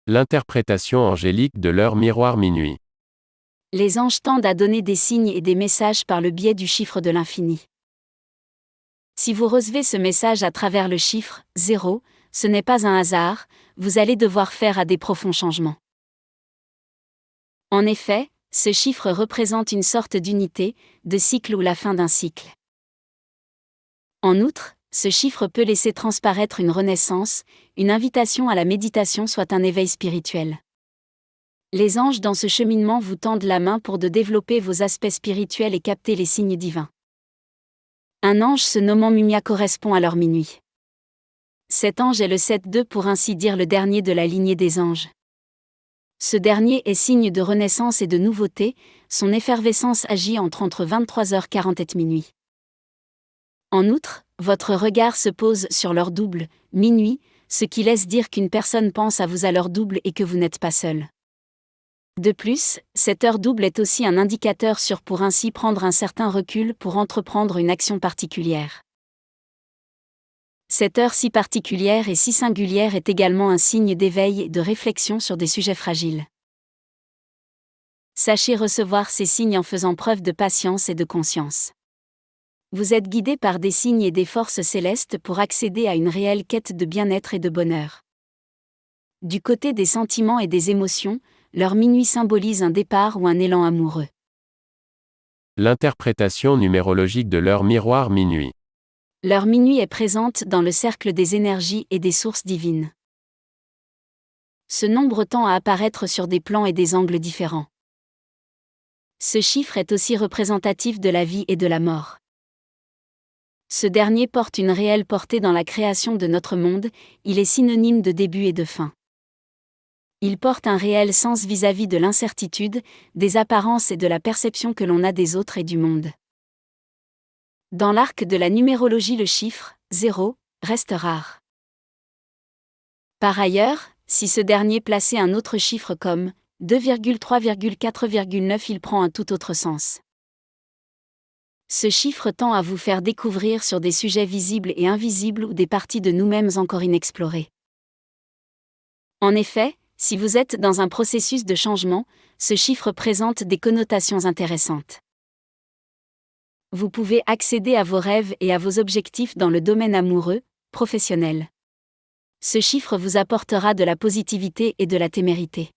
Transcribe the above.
L'interprétation angélique de l'heure miroir minuit. Les anges tendent à donner des signes et des messages par le biais du chiffre de l'infini. Si vous recevez ce message à travers le chiffre 0, ce n'est pas un hasard, vous allez devoir faire à des profonds changements. En effet, ce chiffre représente une sorte d'unité, de cycle ou la fin d'un cycle. En outre, ce chiffre peut laisser transparaître une renaissance, une invitation à la méditation soit un éveil spirituel. Les anges dans ce cheminement vous tendent la main pour de développer vos aspects spirituels et capter les signes divins. Un ange se nommant Mumia correspond à l'heure minuit. Cet ange est le 7-2 pour ainsi dire le dernier de la lignée des anges. Ce dernier est signe de renaissance et de nouveauté, son effervescence agit entre 23h40 et minuit. En outre, votre regard se pose sur l'heure double, minuit, ce qui laisse dire qu'une personne pense à vous à l'heure double et que vous n'êtes pas seul. De plus, cette heure double est aussi un indicateur sûr pour ainsi prendre un certain recul pour entreprendre une action particulière. Cette heure si particulière et si singulière est également un signe d'éveil et de réflexion sur des sujets fragiles. Sachez recevoir ces signes en faisant preuve de patience et de conscience. Vous êtes guidé par des signes et des forces célestes pour accéder à une réelle quête de bien-être et de bonheur. Du côté des sentiments et des émotions, l'heure minuit symbolise un départ ou un élan amoureux. L'interprétation numérologique de l'heure miroir minuit. L'heure minuit est présente dans le cercle des énergies et des sources divines. Ce nombre tend à apparaître sur des plans et des angles différents. Ce chiffre est aussi représentatif de la vie et de la mort. Ce dernier porte une réelle portée dans la création de notre monde, il est synonyme de début et de fin. Il porte un réel sens vis-à-vis de l'incertitude, des apparences et de la perception que l'on a des autres et du monde. Dans l'arc de la numérologie, le chiffre 0 reste rare. Par ailleurs, si ce dernier plaçait un autre chiffre comme 2,3,4,9, il prend un tout autre sens. Ce chiffre tend à vous faire découvrir sur des sujets visibles et invisibles ou des parties de nous-mêmes encore inexplorées. En effet, si vous êtes dans un processus de changement, ce chiffre présente des connotations intéressantes. Vous pouvez accéder à vos rêves et à vos objectifs dans le domaine amoureux, professionnel. Ce chiffre vous apportera de la positivité et de la témérité.